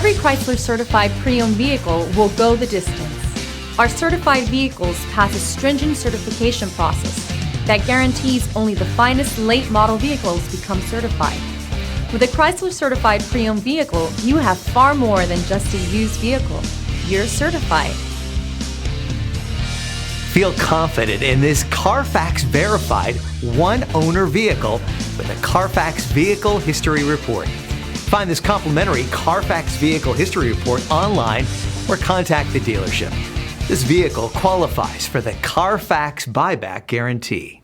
Every Chrysler certified pre-owned vehicle will go the distance. Our certified vehicles pass a stringent certification process that guarantees only the finest late model vehicles become certified. With a Chrysler certified pre-owned vehicle, you have far more than just a used vehicle. You're certified. Feel confident in this Carfax verified one-owner vehicle with a Carfax Vehicle History Report. Find this complimentary Carfax Vehicle History Report online or contact the dealership. This vehicle qualifies for the Carfax Buyback Guarantee.